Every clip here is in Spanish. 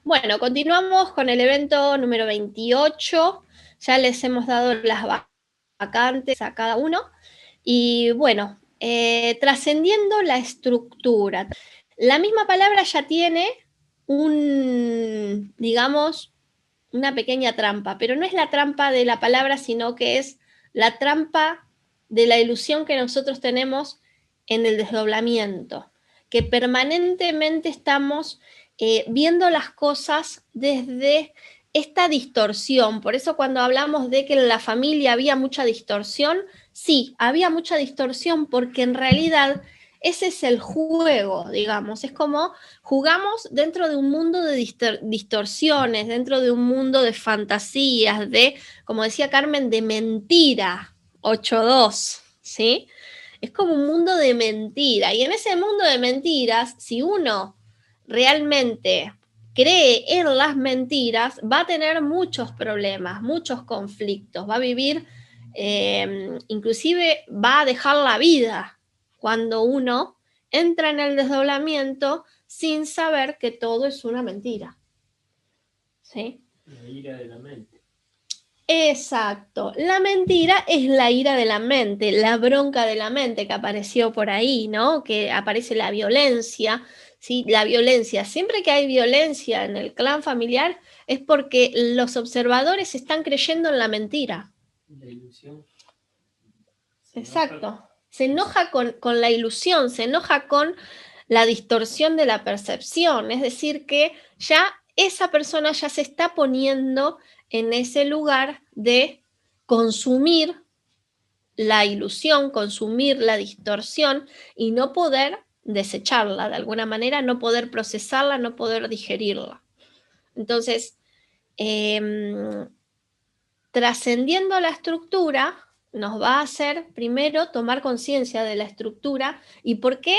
Bueno, continuamos con el evento número 28. Ya les hemos dado las vacantes a cada uno. Y bueno, trascendiendo la estructura. La misma palabra ya tiene digamos, una pequeña trampa, pero no es la trampa de la palabra, sino que es la trampa de la ilusión que nosotros tenemos en el desdoblamiento, que permanentemente estamos viendo las cosas desde esta distorsión. Por eso cuando hablamos de que en la familia había mucha distorsión, sí, había mucha distorsión porque en realidad ese es el juego, digamos, es como jugamos dentro de un mundo de distorsiones, dentro de un mundo de fantasías, como decía Carmen, de mentira, 8-2, ¿sí? Es como un mundo de mentira. Y en ese mundo de mentiras, si uno realmente cree en las mentiras, va a tener muchos problemas, muchos conflictos, va a vivir, inclusive va a dejar la vida cuando uno entra en el desdoblamiento sin saber que todo es una mentira. ¿Sí? La ira de la mente. Exacto. La mentira es la ira de la mente, la bronca de la mente que apareció por ahí, ¿no? Que aparece la violencia, ¿sí? La violencia. Siempre que hay violencia en el clan familiar es porque los observadores están creyendo en la mentira. La ilusión. Exacto. Se enoja con la ilusión, se enoja con la distorsión de la percepción. Es decir, que ya esa persona ya se está poniendo en ese lugar de consumir la ilusión, consumir la distorsión y no poder desecharla de alguna manera, no poder procesarla, no poder digerirla. Entonces, trascendiendo la estructura nos va a hacer primero tomar conciencia de la estructura y por qué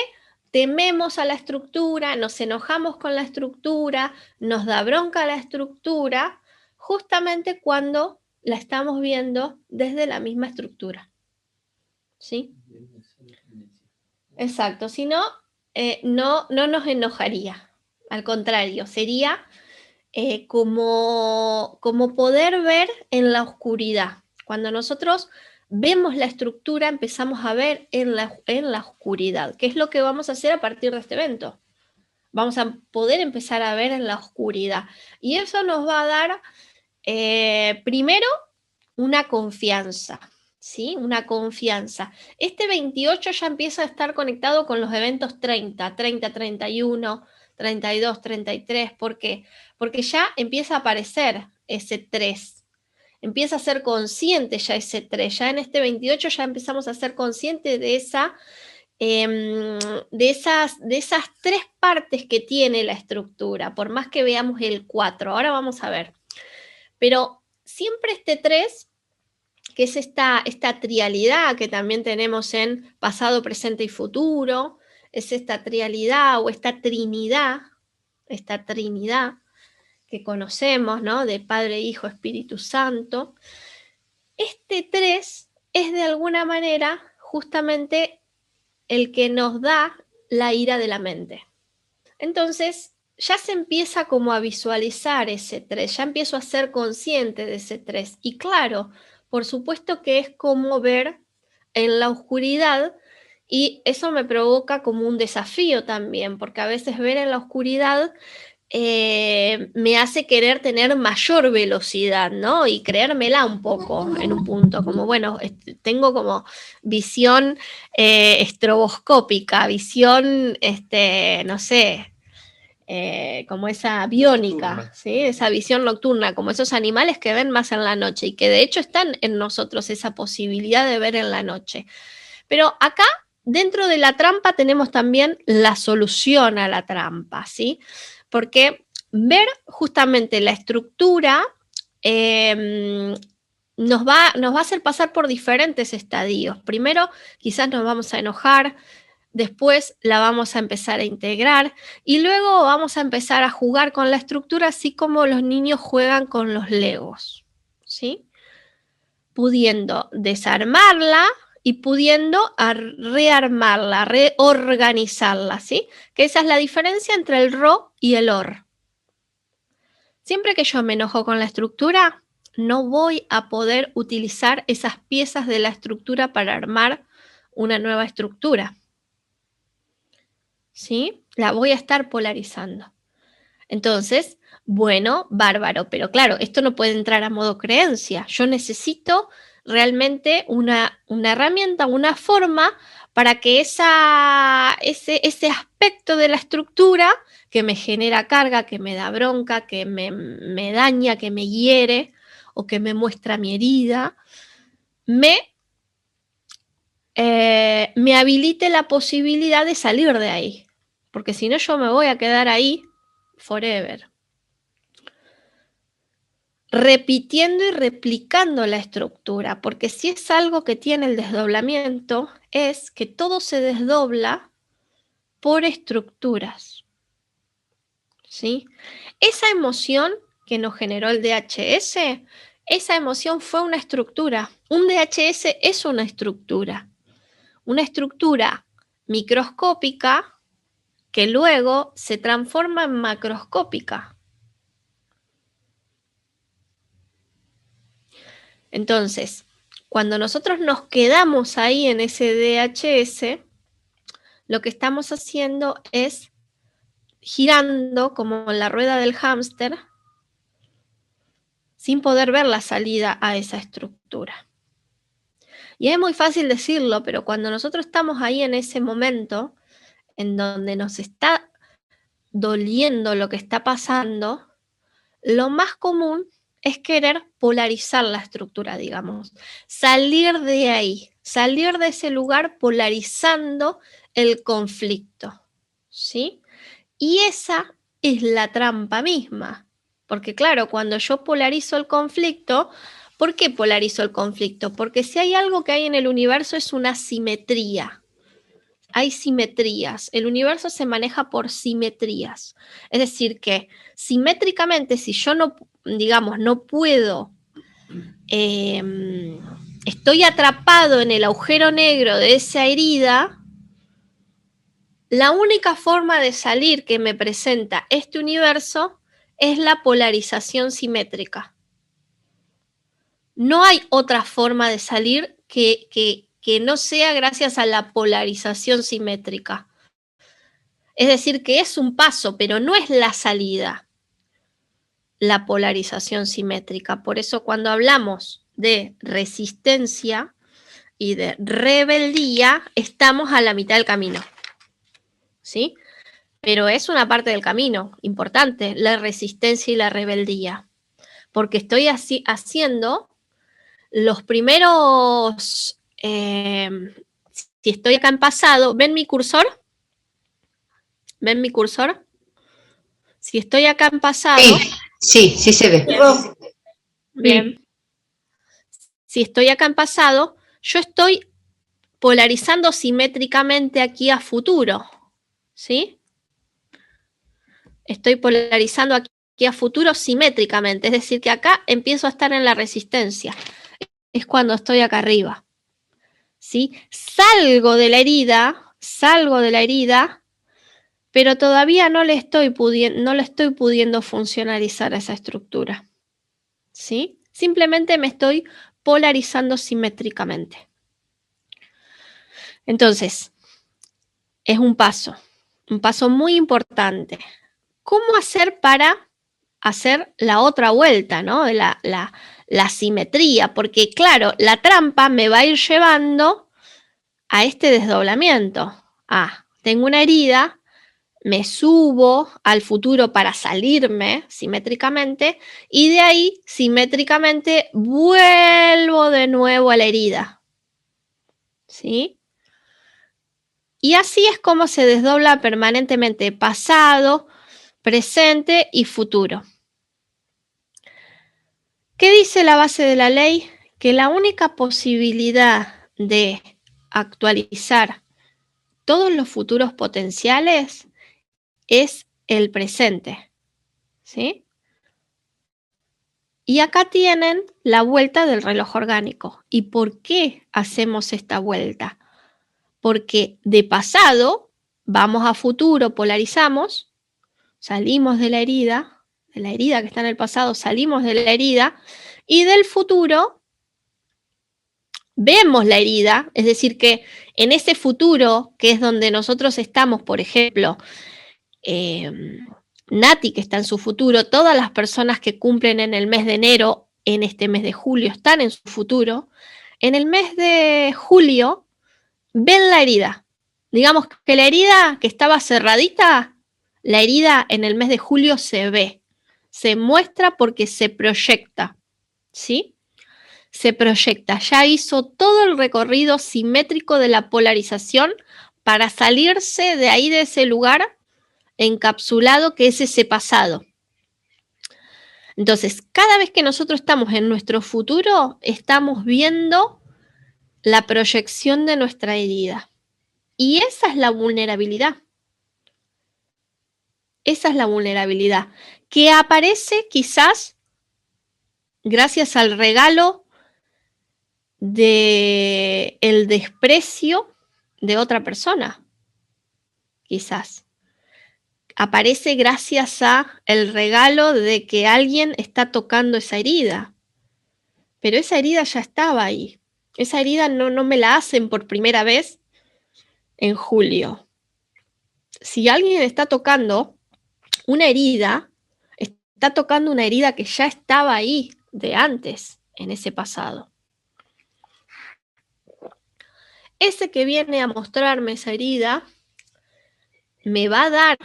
tememos a la estructura, nos enojamos con la estructura, nos da bronca la estructura, justamente cuando la estamos viendo desde la misma estructura. ¿Sí? Exacto, si no, no nos enojaría. Al contrario, sería como poder ver en la oscuridad. Cuando nosotros vemos la estructura, empezamos a ver en la oscuridad, que es lo que vamos a hacer a partir de este evento. Vamos a poder empezar a ver en la oscuridad. Y eso nos va a dar, primero, una confianza. ¿Sí? Una confianza. Este 28 ya empieza a estar conectado con los eventos 30, 30, 31, 32, 33. ¿Por qué? Porque ya empieza a aparecer ese 3. Empieza a ser consciente ya ese 3. Ya en este 28 ya empezamos a ser conscientes de esas 3 partes que tiene la estructura, por más que veamos el 4. Ahora vamos a ver. Pero siempre este 3, que es esta trialidad que también tenemos en pasado, presente y futuro, es esta trialidad o esta trinidad que conocemos, ¿no? De Padre, Hijo, Espíritu Santo. Este 3 es de alguna manera justamente el que nos da la ira de la mente. Entonces, ya se empieza como a visualizar ese 3, ya empiezo a ser consciente de ese 3. Y claro, por supuesto que es como ver en la oscuridad y eso me provoca como un desafío también, porque a veces ver en la oscuridad me hace querer tener mayor velocidad, ¿no? Y creérmela un poco en un punto, como bueno, tengo como visión estroboscópica, visión, no sé, como esa biónica, ¿sí? Esa visión nocturna, como esos animales que ven más en la noche y que de hecho están en nosotros esa posibilidad de ver en la noche. Pero acá, dentro de la trampa, tenemos también la solución a la trampa, ¿sí? Porque ver justamente la estructura nos va a hacer pasar por diferentes estadios. Primero, quizás nos vamos a enojar, después la vamos a empezar a integrar y luego vamos a empezar a jugar con la estructura así como los niños juegan con los legos, ¿sí? Pudiendo desarmarla y pudiendo rearmarla, reorganizarla, ¿sí? Que esa es la diferencia entre el RO y el OR. Siempre que yo me enojo con la estructura, no voy a poder utilizar esas piezas de la estructura para armar una nueva estructura, ¿sí? La voy a estar polarizando. Entonces, bueno, bárbaro, pero claro, esto no puede entrar a modo creencia. Yo necesito realmente una herramienta, una forma para que ese aspecto de la estructura que me genera carga, que me da bronca, que me daña, que me hiere o que me muestra mi herida, me habilite la posibilidad de salir de ahí. Porque si no, yo me voy a quedar ahí forever, repitiendo y replicando la estructura, porque si es algo que tiene el desdoblamiento, es que todo se desdobla por estructuras, ¿sí? Esa emoción que nos generó el DHS, esa emoción fue una estructura. Un DHS es una estructura microscópica que luego se transforma en macroscópica. Entonces, cuando nosotros nos quedamos ahí en ese DHS, lo que estamos haciendo es girando como en la rueda del hámster sin poder ver la salida a esa estructura. Y es muy fácil decirlo, pero cuando nosotros estamos ahí en ese momento en donde nos está doliendo lo que está pasando, lo más común es querer polarizar la estructura, digamos, salir de ahí, salir de ese lugar polarizando el conflicto, ¿sí? Y esa es la trampa misma, porque claro, cuando yo polarizo el conflicto, ¿por qué polarizo el conflicto? Porque si hay algo que hay en el universo es una simetría. Hay simetrías, el universo se maneja por simetrías, es decir que simétricamente si yo no, digamos, no puedo, estoy atrapado en el agujero negro de esa herida, la única forma de salir que me presenta este universo es la polarización simétrica. No hay otra forma de salir que no sea gracias a la polarización simétrica. Es decir, que es un paso, pero no es la salida, la polarización simétrica. Por eso cuando hablamos de resistencia y de rebeldía, estamos a la mitad del camino, ¿sí? Pero es una parte del camino importante, la resistencia y la rebeldía, porque estoy haciendo los primeros, si estoy acá en pasado, ¿ven mi cursor? ¿Ven mi cursor? Si estoy acá en pasado... Sí se ve. Bien. Si estoy acá en pasado, yo estoy polarizando simétricamente aquí a futuro, ¿sí? Estoy polarizando aquí a futuro simétricamente, es decir, que acá empiezo a estar en la resistencia. Es cuando estoy acá arriba, ¿sí? Salgo de la herida, pero todavía no le estoy pudiendo funcionalizar a esa estructura, ¿sí? Simplemente me estoy polarizando simétricamente. Entonces, es un paso muy importante. ¿Cómo hacer para hacer la otra vuelta, ¿no? La simetría, porque claro, la trampa me va a ir llevando a este desdoblamiento. Tengo una herida, me subo al futuro para salirme simétricamente y de ahí simétricamente vuelvo de nuevo a la herida, ¿sí? Y así es como se desdobla permanentemente pasado, presente y futuro. ¿Qué dice la base de la ley? Que la única posibilidad de actualizar todos los futuros potenciales es el presente, ¿sí? Y acá tienen la vuelta del reloj orgánico. ¿Y por qué hacemos esta vuelta? Porque de pasado vamos a futuro, polarizamos, salimos de la herida que está en el pasado, salimos de la herida, y del futuro vemos la herida, es decir, que en ese futuro, que es donde nosotros estamos, por ejemplo, Nati, que está en su futuro, todas las personas que cumplen en el mes de enero, en este mes de julio, están en su futuro. En el mes de julio, ven la herida. Digamos que la herida que estaba cerradita, la herida en el mes de julio se ve, se muestra porque se proyecta, ¿sí? Se proyecta, ya hizo todo el recorrido simétrico de la polarización para salirse de ahí, de ese lugar encapsulado que es ese pasado. Entonces, cada vez que nosotros estamos en nuestro futuro, estamos viendo la proyección de nuestra herida. Y esa es la vulnerabilidad. Esa es la vulnerabilidad, que aparece quizás gracias al regalo del desprecio de otra persona. Quizás. Aparece gracias a el regalo de que alguien está tocando esa herida. Pero esa herida ya estaba ahí. Esa herida no me la hacen por primera vez en julio. Si alguien está tocando una herida, está tocando una herida que ya estaba ahí de antes, en ese pasado. Ese que viene a mostrarme esa herida me va a dar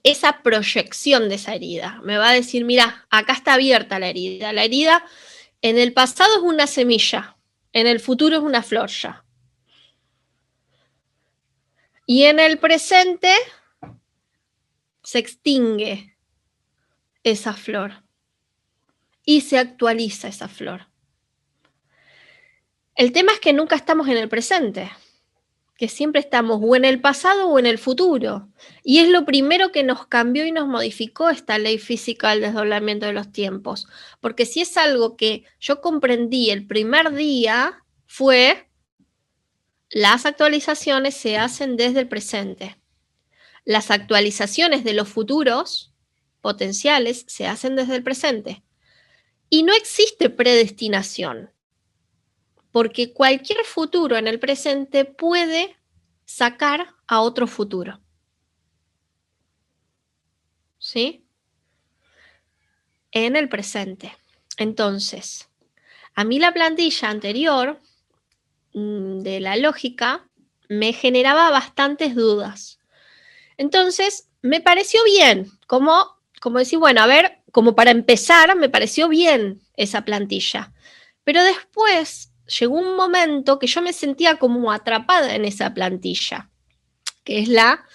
esa proyección de esa herida. Me va a decir, mira, acá está abierta la herida. La herida en el pasado es una semilla, en el futuro es una flor ya. Y en el presente se extingue esa flor y se actualiza esa flor. El tema es que nunca estamos en el presente, que siempre estamos o en el pasado o en el futuro. Y es lo primero que nos cambió y nos modificó esta ley física del desdoblamiento de los tiempos. Porque si es algo que yo comprendí el primer día, fue las actualizaciones se hacen desde el presente. Las actualizaciones de los futuros potenciales se hacen desde el presente. Y no existe predestinación, porque cualquier futuro en el presente puede sacar a otro futuro. ¿Sí? En el presente. Entonces, a mí la plantilla anterior de la lógica me generaba bastantes dudas. Entonces, me pareció bien, como decir, bueno, a ver, como para empezar, me pareció bien esa plantilla. Pero después llegó un momento que yo me sentía como atrapada en esa plantilla, que es la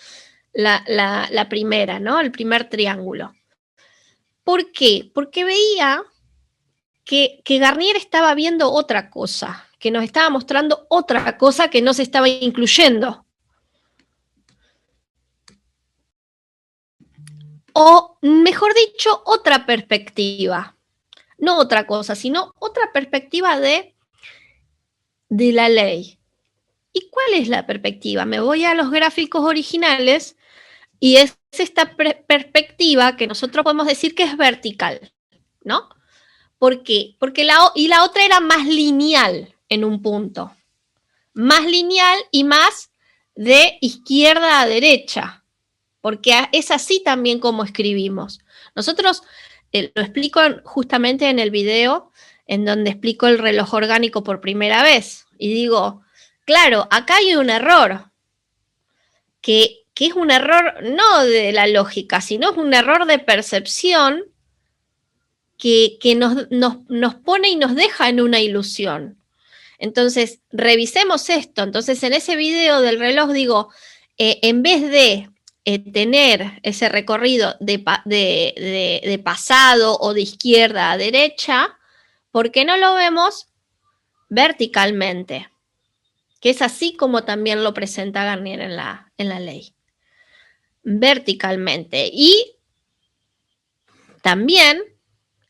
primera, ¿no? El primer triángulo. ¿Por qué? Porque veía que Garnier estaba viendo otra cosa, que nos estaba mostrando otra cosa que no se estaba incluyendo. O, mejor dicho, otra perspectiva. No otra cosa, sino otra perspectiva de la ley. ¿Y cuál es la perspectiva? Me voy a los gráficos originales y es esta perspectiva que nosotros podemos decir que es vertical, ¿no? ¿Por qué? Porque la otra era más lineal en un punto. Más lineal y más de izquierda a derecha. Porque es así también como escribimos. Nosotros lo explico justamente en el video en donde explico el reloj orgánico por primera vez. Y digo, claro, acá hay un error, que es un error no de la lógica, sino es un error de percepción que nos pone y nos deja en una ilusión. Entonces, revisemos esto. Entonces, en ese video del reloj digo, en vez de tener ese recorrido de pasado o de izquierda a derecha, ¿por qué no lo vemos verticalmente? Que es así como también lo presenta Garnier en la ley. Verticalmente. Y también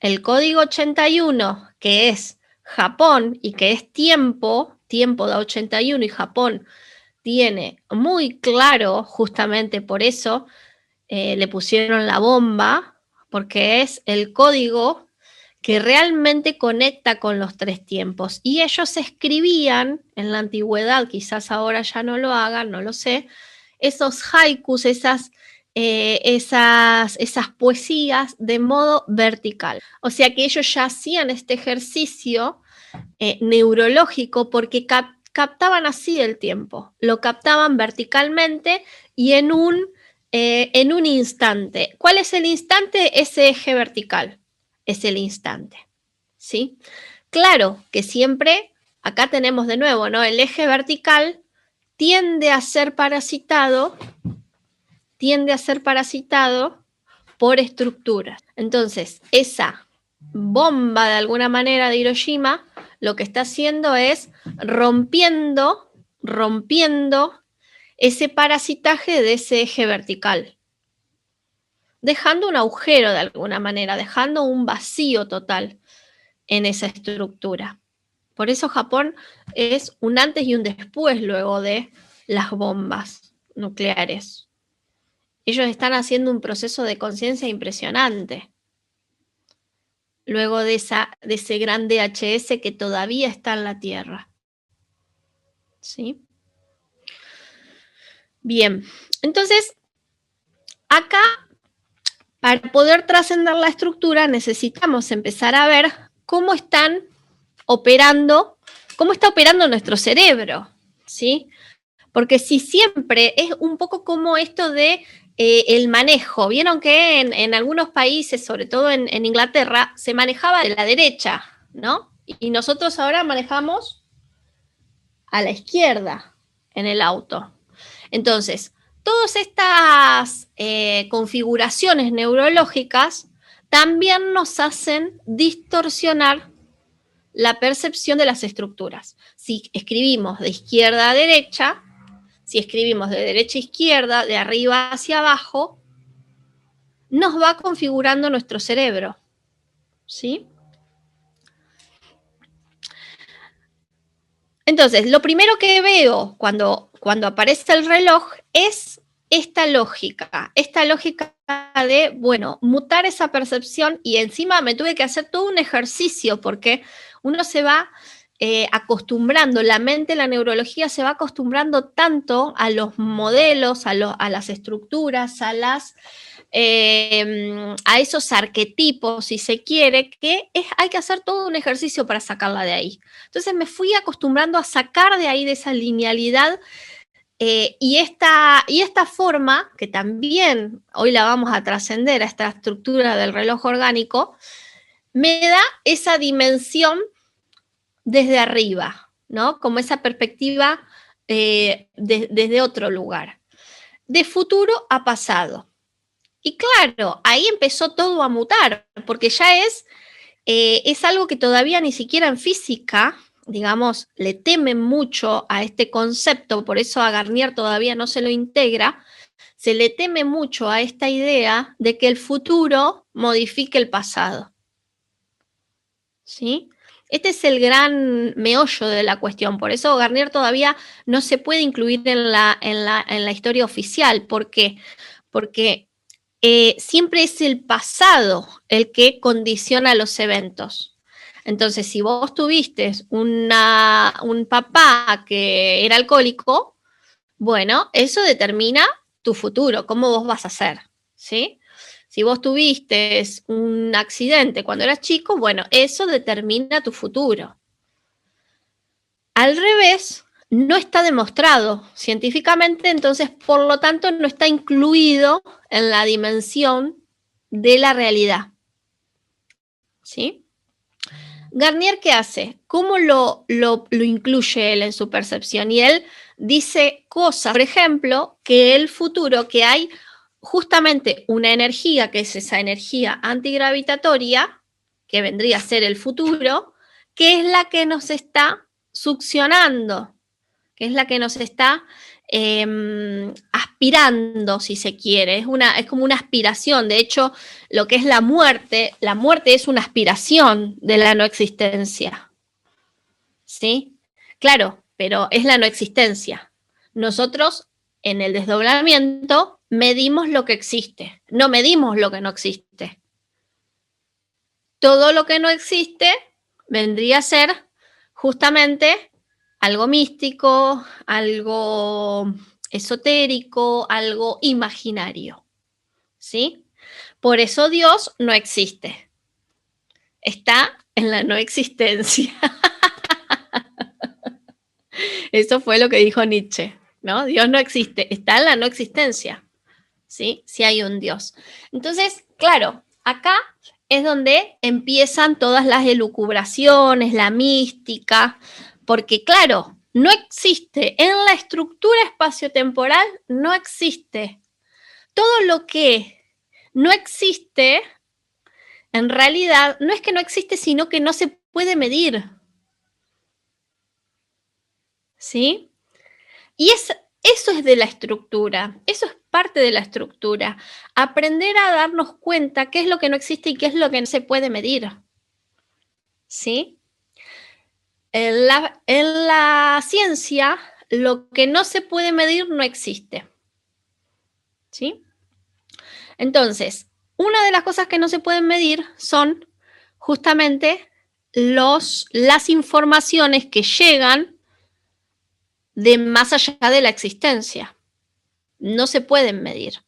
el código 81, que es Japón y que es tiempo da 81 y Japón tiene muy claro, justamente por eso le pusieron la bomba, porque es el código que realmente conecta con los tres tiempos. Y ellos escribían en la antigüedad, quizás ahora ya no lo hagan, no lo sé, esos haikus, esas poesías de modo vertical. O sea que ellos ya hacían este ejercicio neurológico porque captaban así el tiempo, lo captaban verticalmente y en un instante. ¿Cuál es el instante? Ese eje vertical es el instante, ¿sí? Claro que siempre, acá tenemos de nuevo, ¿no? El eje vertical tiende a ser parasitado por estructuras. Entonces, esa bomba de alguna manera de Hiroshima lo que está haciendo es rompiendo ese parasitaje de ese eje vertical, dejando un agujero de alguna manera, dejando un vacío total en esa estructura. Por eso Japón es un antes y un después luego de las bombas nucleares. Ellos están haciendo un proceso de conciencia impresionante. Luego de ese gran DHS que todavía está en la Tierra. ¿Sí? Bien, entonces, acá, para poder trascender la estructura, necesitamos empezar a ver cómo está operando nuestro cerebro, ¿sí? Porque si siempre es un poco como esto de el manejo. Vieron que en algunos países, sobre todo en Inglaterra, se manejaba de la derecha, ¿no? Y nosotros ahora manejamos a la izquierda en el auto. Entonces, todas estas configuraciones neurológicas también nos hacen distorsionar la percepción de las estructuras. Si escribimos de izquierda a derecha, si escribimos de derecha a izquierda, de arriba hacia abajo, nos va configurando nuestro cerebro, ¿sí? Entonces, lo primero que veo cuando aparece el reloj es esta lógica de, bueno, mutar esa percepción, y encima me tuve que hacer todo un ejercicio porque uno se va acostumbrando, la mente, la neurología se va acostumbrando tanto a los modelos, a las estructuras, a esos arquetipos, si se quiere, que hay que hacer todo un ejercicio para sacarla de ahí. Entonces me fui acostumbrando a sacar de ahí, de esa linealidad, y esta forma, que también hoy la vamos a trascender a esta estructura del reloj orgánico, me da esa dimensión desde arriba, ¿no? Como esa perspectiva desde otro lugar. De futuro a pasado. Y claro, ahí empezó todo a mutar, porque ya es algo que todavía ni siquiera en física, digamos, le temen mucho a este concepto, por eso a Garnier todavía no se lo integra, se le teme mucho a esta idea de que el futuro modifique el pasado. ¿Sí? Este es el gran meollo de la cuestión, por eso Garnier todavía no se puede incluir en la historia oficial. ¿Por qué? Porque siempre es el pasado el que condiciona los eventos. Entonces, si vos tuviste un papá que era alcohólico, bueno, eso determina tu futuro, cómo vos vas a ser, ¿sí? Si vos tuviste un accidente cuando eras chico, bueno, eso determina tu futuro. Al revés, no está demostrado científicamente, entonces, por lo tanto, no está incluido en la dimensión de la realidad. ¿Sí? Garnier, ¿qué hace? ¿Cómo lo incluye él en su percepción? Y él dice cosas, por ejemplo, que el futuro, que hay justamente una energía, que es esa energía antigravitatoria, que vendría a ser el futuro, que es la que nos está succionando, que es la que nos está aspirando, si se quiere, es como una aspiración. De hecho, lo que es la muerte es una aspiración de la no existencia. ¿Sí? Claro, pero es la no existencia. Nosotros, en el desdoblamiento, medimos lo que existe, no medimos lo que no existe. Todo lo que no existe vendría a ser justamente algo místico, algo esotérico, algo imaginario, ¿sí? Por eso Dios no existe. Está en la no existencia. Eso fue lo que dijo Nietzsche, ¿no? Dios no existe, está en la no existencia, ¿sí? Si hay un Dios. Entonces, claro, acá es donde empiezan todas las elucubraciones, la mística, porque claro, no existe, en la estructura espaciotemporal no existe. Todo lo que no existe, en realidad, no es que no existe, sino que no se puede medir. ¿Sí? Y eso es de la estructura, eso es parte de la estructura. Aprender a darnos cuenta qué es lo que no existe y qué es lo que no se puede medir. ¿Sí? En la ciencia, lo que no se puede medir no existe. ¿Sí? Entonces, una de las cosas que no se pueden medir son justamente las informaciones que llegan de más allá de la existencia. No se pueden medir.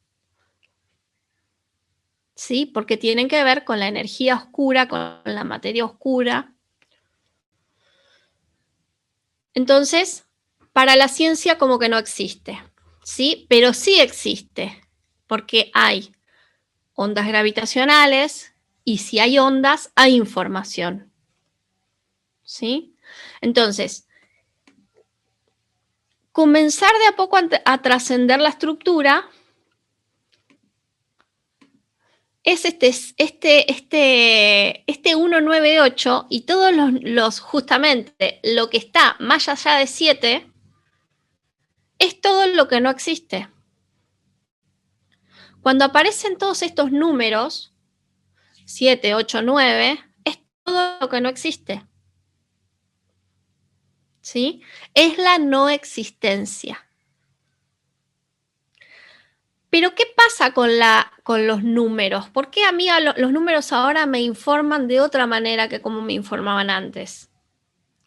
¿Sí? Porque tienen que ver con la energía oscura, con la materia oscura. Entonces, para la ciencia como que no existe, ¿sí? Pero sí existe, porque hay ondas gravitacionales y si hay ondas, hay información, ¿sí? Entonces, comenzar de a poco a trascender la estructura es este 198 y todos justamente lo que está más allá de 7 es todo lo que no existe. Cuando aparecen todos estos números, 7, 8, 9, es todo lo que no existe. ¿Sí? Es la no existencia. Pero ¿qué pasa con los números? ¿Por qué a mí los números ahora me informan de otra manera que como me informaban antes?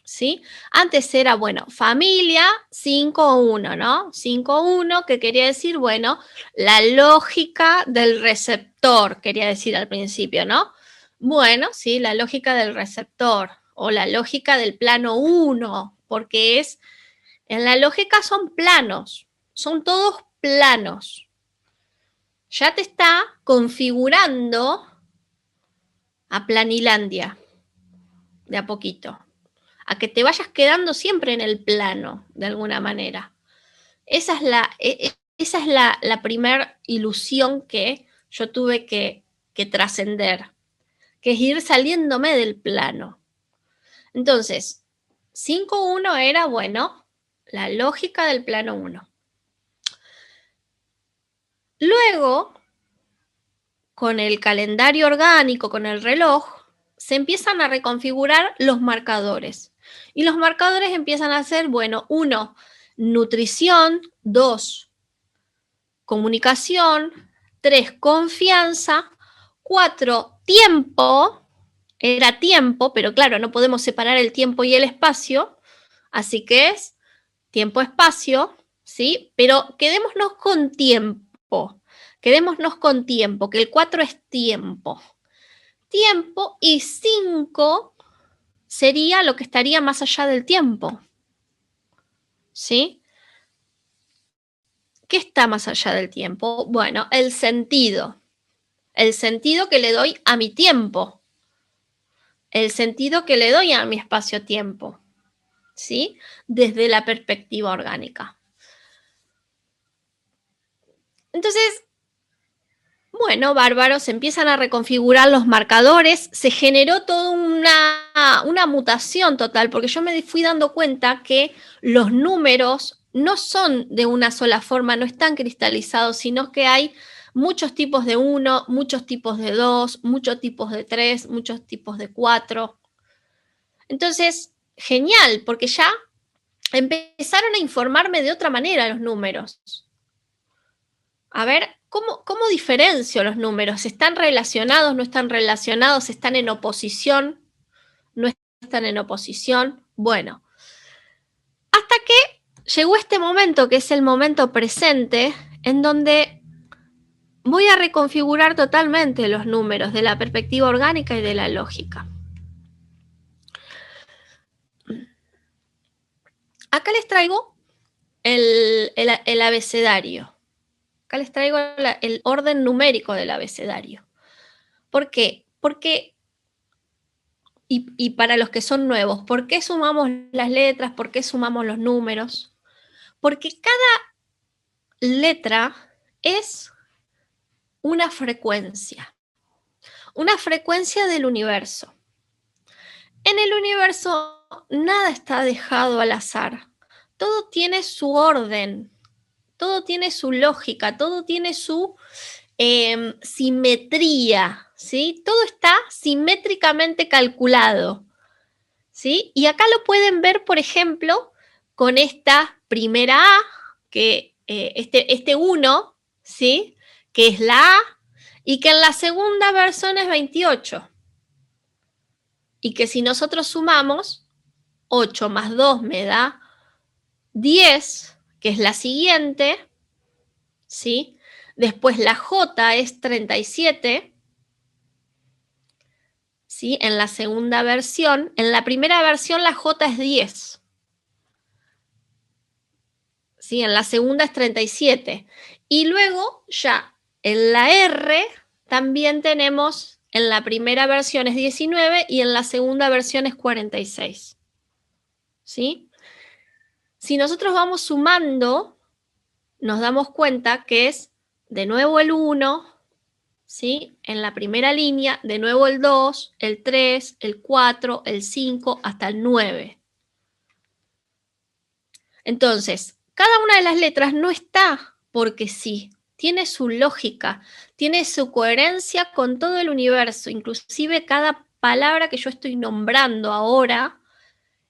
¿Sí? Antes era, bueno, familia 5-1, ¿no? 5-1, que quería decir, bueno, la lógica del receptor, quería decir al principio, ¿no? Bueno, sí, la lógica del receptor o la lógica del plano 1, porque en la lógica son planos, son todos planos. Ya te está configurando a Planilandia, de a poquito, a que te vayas quedando siempre en el plano, de alguna manera. Esa es la primera ilusión que yo tuve que trascender, que es ir saliéndome del plano. Entonces, 5-1 era, bueno, la lógica del plano 1. Luego, con el calendario orgánico, con el reloj, se empiezan a reconfigurar los marcadores. Y los marcadores empiezan a ser, bueno, 1, nutrición, 2, comunicación, 3, confianza, 4, tiempo, era tiempo, pero claro, no podemos separar el tiempo y el espacio, así que es tiempo-espacio, ¿sí? Pero quedémonos con tiempo. Quedémonos con tiempo, que el 4 es tiempo. Tiempo y 5 sería lo que estaría más allá del tiempo. ¿Sí? ¿Qué está más allá del tiempo? Bueno, el sentido. El sentido que le doy a mi tiempo. El sentido que le doy a mi espacio-tiempo. ¿Sí? Desde la perspectiva orgánica. Entonces, bueno, bárbaro, se empiezan a reconfigurar los marcadores, se generó toda una mutación total, porque yo me fui dando cuenta que los números no son de una sola forma, no están cristalizados, sino que hay muchos tipos de 1, muchos tipos de 2, muchos tipos de 3, muchos tipos de 4. Entonces, genial, porque ya empezaron a informarme de otra manera los números. A ver, ¿cómo diferencio los números? ¿Están relacionados, no están relacionados? ¿Están en oposición? ¿No están en oposición? Bueno, hasta que llegó este momento, que es el momento presente, en donde voy a reconfigurar totalmente los números de la perspectiva orgánica y de la lógica. Acá les traigo el abecedario. Acá les traigo el orden numérico del abecedario. ¿Por qué? Porque, y para los que son nuevos, ¿por qué sumamos las letras? ¿Por qué sumamos los números? Porque cada letra es una frecuencia del universo. En el universo nada está dejado al azar. Todo tiene su orden, todo tiene su lógica, todo tiene su simetría, ¿sí? Todo está simétricamente calculado, ¿sí? Y acá lo pueden ver, por ejemplo, con esta primera A, que este 1, ¿sí? Que es la A, y que en la segunda versión es 28. Y que si nosotros sumamos, 8 más 2 me da 10, que es la siguiente, ¿sí? Después la J es 37, ¿sí? En la segunda versión. En la primera versión la J es 10. ¿Sí? En la segunda es 37. Y luego ya en la R también tenemos, en la primera versión es 19 y en la segunda versión es 46. ¿Sí? Si nosotros vamos sumando, nos damos cuenta que es de nuevo el 1, ¿sí? En la primera línea, de nuevo el 2, el 3, el 4, el 5, hasta el 9. Entonces, cada una de las letras no está porque sí, tiene su lógica, tiene su coherencia con todo el universo, inclusive cada palabra que yo estoy nombrando ahora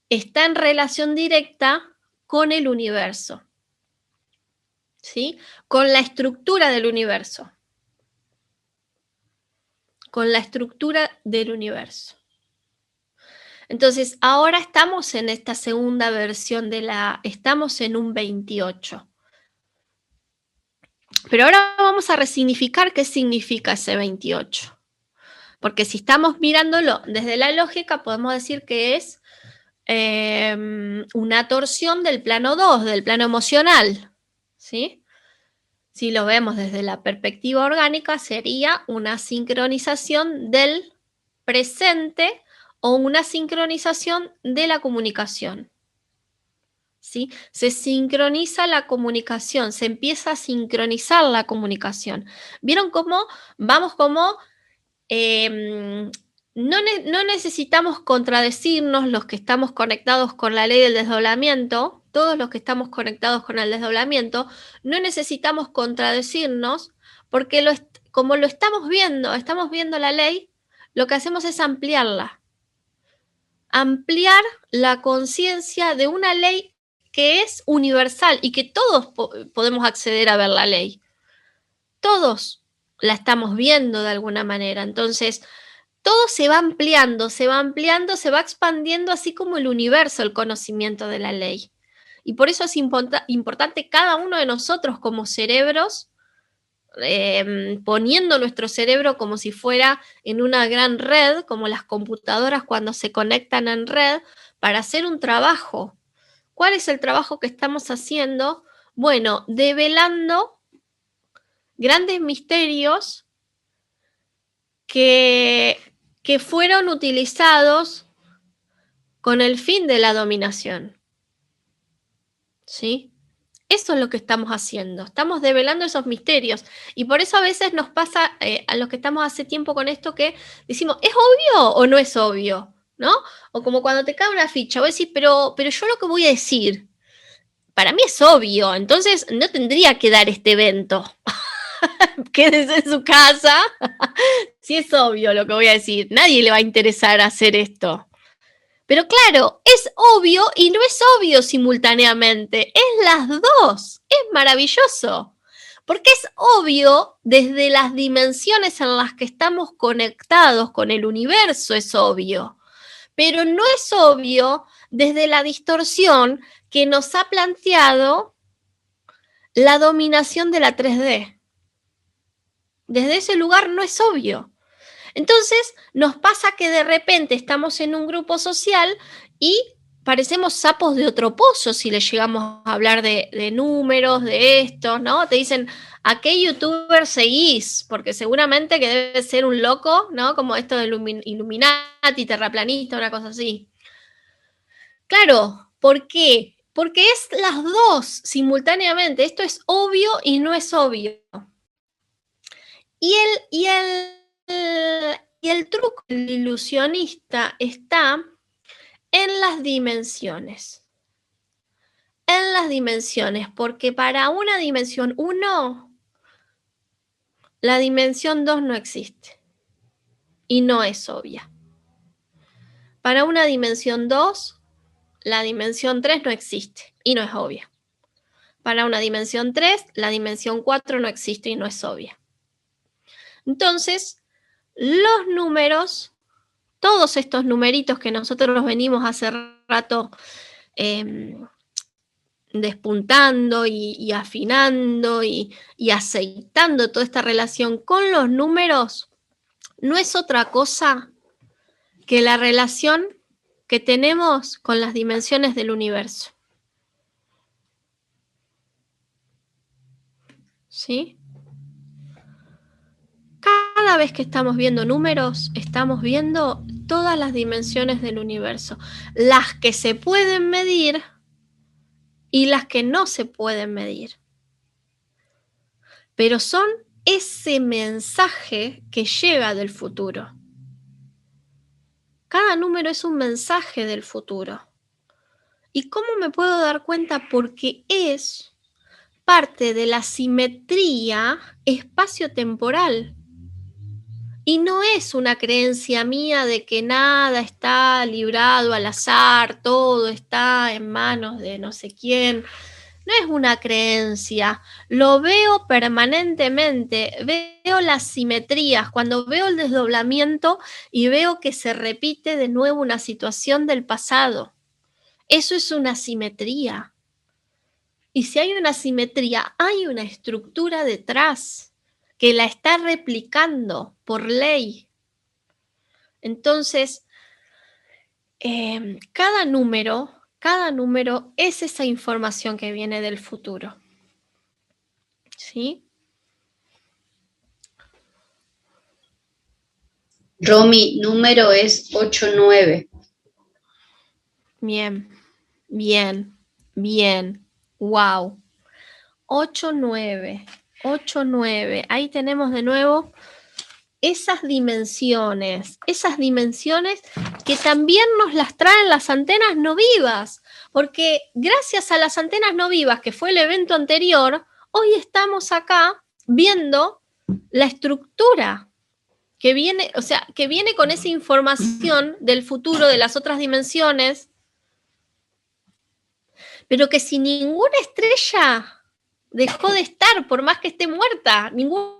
está en relación directa con el universo, ¿sí? Con la estructura del universo. Con la estructura del universo. Entonces, ahora estamos en esta segunda versión estamos en un 28. Pero ahora vamos a resignificar qué significa ese 28. Porque si estamos mirándolo desde la lógica, podemos decir que es una torsión del plano 2, del plano emocional, ¿sí? Si lo vemos desde la perspectiva orgánica, sería una sincronización del presente o una sincronización de la comunicación. ¿Sí? Se sincroniza la comunicación, se empieza a sincronizar la comunicación. ¿Vieron cómo vamos como... no necesitamos contradecirnos los que estamos conectados con la ley del desdoblamiento, todos los que estamos conectados con el desdoblamiento, no necesitamos contradecirnos porque como lo estamos viendo la ley, lo que hacemos es ampliarla. Ampliar la conciencia de una ley que es universal y que todos podemos acceder a ver la ley. Todos la estamos viendo de alguna manera. Entonces, todo se va ampliando, se va expandiendo, así como el universo, el conocimiento de la ley. Y por eso es importante cada uno de nosotros como cerebros, poniendo nuestro cerebro como si fuera en una gran red, como las computadoras cuando se conectan en red, para hacer un trabajo. ¿Cuál es el trabajo que estamos haciendo? Bueno, develando grandes misterios que fueron utilizados con el fin de la dominación. ¿Sí? Eso es lo que estamos haciendo. Estamos develando esos misterios. Y por eso a veces nos pasa a los que estamos hace tiempo con esto que decimos, ¿es obvio o no es obvio? ¿No? O como cuando te cae una ficha, vos decís, pero yo lo que voy a decir, para mí es obvio, entonces no tendría que dar este evento. Quédese en su casa. Sí, es obvio lo que voy a decir. Nadie le va a interesar hacer esto. Pero claro, es obvio y no es obvio simultáneamente. Es las dos. Es maravilloso. Porque es obvio desde las dimensiones en las que estamos conectados con el universo, es obvio. Pero no es obvio desde la distorsión que nos ha planteado la dominación de la 3D. Desde ese lugar no es obvio. Entonces nos pasa que de repente estamos en un grupo social y parecemos sapos de otro pozo si le llegamos a hablar de números, de esto, ¿no? Te dicen, ¿a qué youtuber seguís? Porque seguramente que debe ser un loco, ¿no? Como esto de Illuminati, terraplanista, una cosa así. Claro, ¿por qué? Porque es las dos simultáneamente. Esto es obvio y no es obvio. Y el truco del ilusionista está en las dimensiones. En las dimensiones, porque para una dimensión 1, la dimensión 2 no existe. Y no es obvia. Para una dimensión 2, la dimensión 3 no existe. Y no es obvia. Para una dimensión 3, la dimensión 4 no existe y no es obvia. Entonces, los números, todos estos numeritos que nosotros venimos hace rato despuntando y afinando y aceitando toda esta relación con los números, no es otra cosa que la relación que tenemos con las dimensiones del universo. ¿Sí? Cada vez que estamos viendo números, estamos viendo todas las dimensiones del universo, las que se pueden medir y las que no se pueden medir. Pero son ese mensaje que llega del futuro. Cada número es un mensaje del futuro. ¿Y cómo me puedo dar cuenta? Porque es parte de la simetría espacio-temporal. Y no es una creencia mía de que nada está librado al azar, todo está en manos de no sé quién. No es una creencia, lo veo permanentemente, veo las simetrías, cuando veo el desdoblamiento y veo que se repite de nuevo una situación del pasado. Eso es una simetría. Y si hay una simetría, hay una estructura detrás que la está replicando por ley. Entonces, cada número es esa información que viene del futuro. ¿Sí? Romy, número es 89. Bien, bien, bien. Wow. 89. Ahí tenemos de nuevo esas dimensiones que también nos las traen las antenas no vivas, porque gracias a las antenas no vivas, que fue el evento anterior, hoy estamos acá viendo la estructura que viene, o sea, que viene con esa información del futuro, de las otras dimensiones, pero que si ninguna estrella dejó de estar, por más que esté muerta, ninguna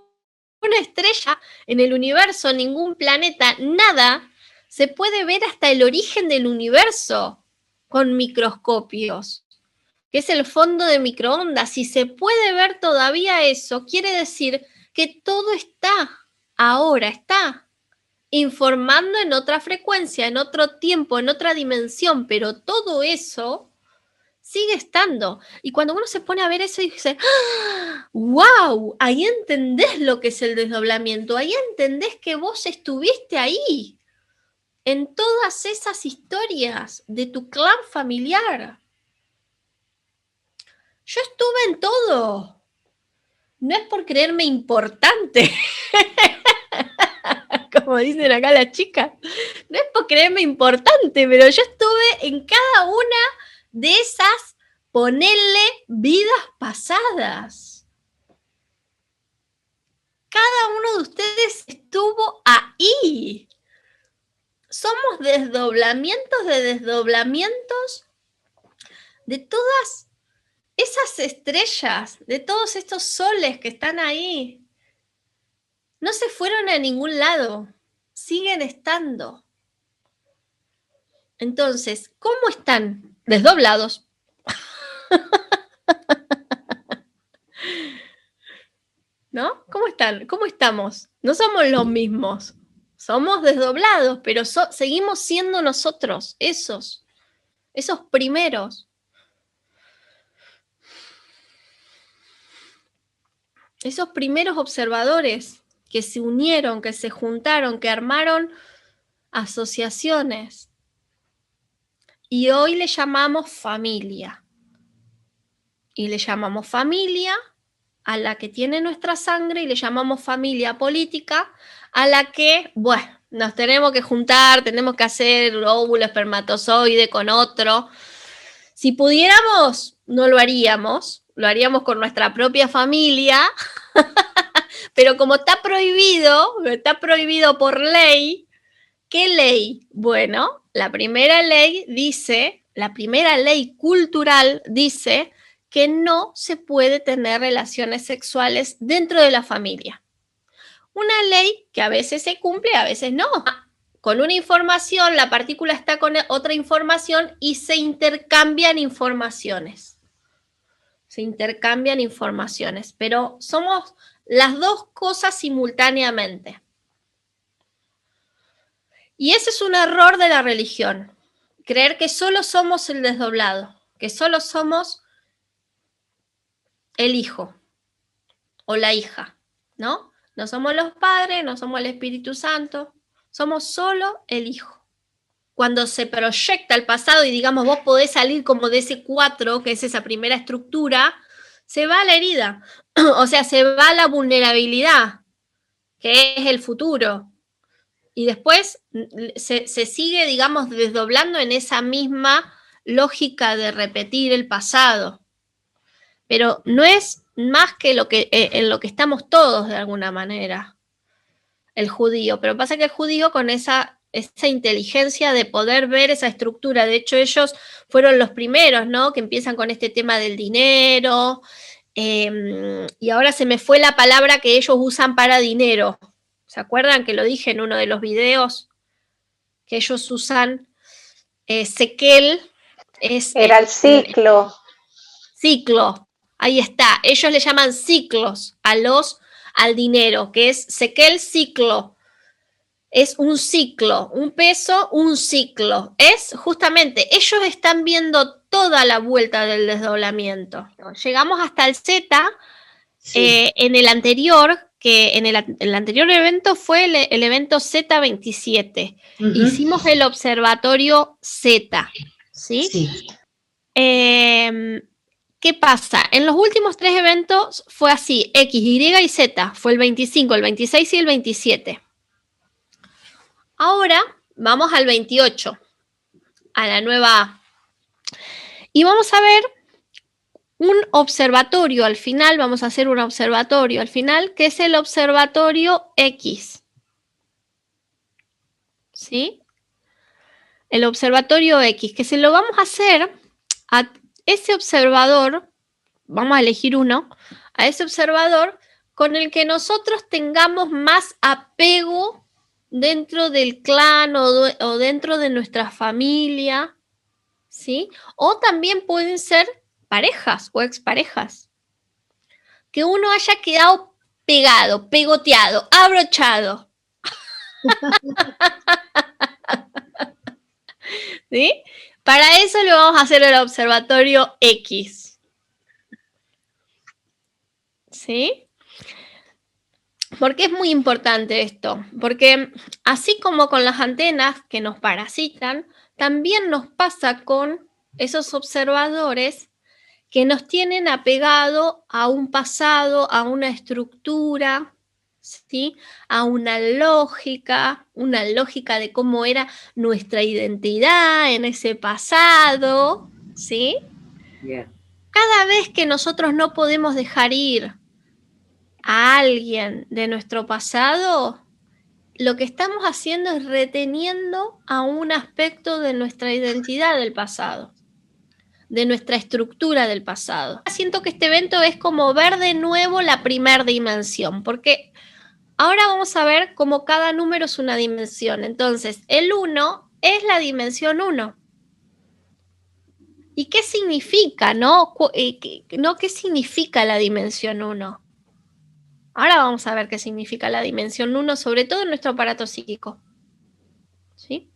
estrella en el universo, ningún planeta, nada, se puede ver hasta el origen del universo con microscopios, que es el fondo de microondas. Si se puede ver todavía eso, quiere decir que todo ahora está informando en otra frecuencia, en otro tiempo, en otra dimensión, pero todo eso sigue estando. Y cuando uno se pone a ver eso y dice, ¡ah! ¡Wow! Ahí entendés lo que es el desdoblamiento, ahí entendés que vos estuviste ahí, en todas esas historias de tu clan familiar. Yo estuve en todo. No es por creerme importante, como dicen acá las chicas, no es por creerme importante, pero yo estuve en cada una de esas Ponele vidas pasadas. Cada uno de ustedes estuvo ahí. Somos desdoblamientos de desdoblamientos de todas esas estrellas, de todos estos soles que están ahí. No se fueron a ningún lado, siguen estando. Entonces, ¿cómo están? Desdoblados. ¿No? ¿Cómo están? ¿Cómo estamos? No somos los mismos. Somos desdoblados, pero seguimos siendo nosotros, esos primeros. Esos primeros observadores que se unieron, que se juntaron, que armaron asociaciones. Y hoy le llamamos familia. Y le llamamos familia a la que tiene nuestra sangre y le llamamos familia política a la que, bueno, nos tenemos que juntar, tenemos que hacer óvulo espermatozoide con otro. Si pudiéramos, no lo haríamos con nuestra propia familia, pero como está prohibido por ley. ¿Qué ley? Bueno, la primera ley cultural dice que no se puede tener relaciones sexuales dentro de la familia. Una ley que a veces se cumple, a veces no. Con una información, la partícula está con otra información y se intercambian informaciones. Pero somos las dos cosas simultáneamente. Y ese es un error de la religión, creer que solo somos el desdoblado, que solo somos el hijo o la hija, ¿no? No somos los padres, no somos el Espíritu Santo, somos solo el hijo. Cuando se proyecta el pasado y digamos vos podés salir como de ese 4, que es esa primera estructura, se va la herida, o sea, se va la vulnerabilidad, que es el futuro. Y después se sigue, digamos, desdoblando en esa misma lógica de repetir el pasado. Pero no es más que en lo que estamos todos de alguna manera, el judío. Pero pasa que el judío con esa inteligencia de poder ver esa estructura, de hecho ellos fueron los primeros, ¿no? Que empiezan con este tema del dinero, y ahora se me fue la palabra que ellos usan para dinero. ¿Se acuerdan que lo dije en uno de los videos? Que ellos usan sequel. Era el ciclo. Ciclo, ahí está. Ellos le llaman ciclos al dinero, que es sequel ciclo. Es un ciclo, un peso, un ciclo. Es justamente, ellos están viendo toda la vuelta del desdoblamiento. Llegamos hasta el Z, sí. En el anterior, que en el anterior evento fue el evento Z27. Hicimos el observatorio Z, ¿sí? Sí. ¿Qué pasa? En los últimos 3 eventos fue así, X, Y y Z. Fue el 25, el 26 y el 27. Ahora vamos al 28, a la nueva A. Y vamos a ver un observatorio al final, vamos a hacer un observatorio al final, que es el observatorio X. ¿Sí? El observatorio X, que se lo vamos a hacer a ese observador, vamos a elegir uno, a ese observador con el que nosotros tengamos más apego dentro del clan o dentro de nuestra familia, ¿sí? O también pueden ser parejas o exparejas. Que uno haya quedado pegado, pegoteado, abrochado. ¿Sí? Para eso le vamos a hacer el observatorio X. ¿Sí? ¿Por qué es muy importante esto? Porque así como con las antenas que nos parasitan, también nos pasa con esos observadores que nos tienen apegado a un pasado, a una estructura, ¿sí? A una lógica de cómo era nuestra identidad en ese pasado, ¿sí? Yeah. cada vez que nosotros no podemos dejar ir a alguien de nuestro pasado, lo que estamos haciendo es reteniendo a un aspecto de nuestra identidad del pasado, de nuestra estructura del pasado. Siento que este evento es como ver de nuevo la primera dimensión, porque ahora vamos a ver cómo cada número es una dimensión. Entonces, el 1 es la dimensión 1. ¿Y qué significa, no? ¿Qué significa la dimensión 1? Ahora vamos a ver qué significa la dimensión 1, sobre todo en nuestro aparato psíquico. ¿Sí?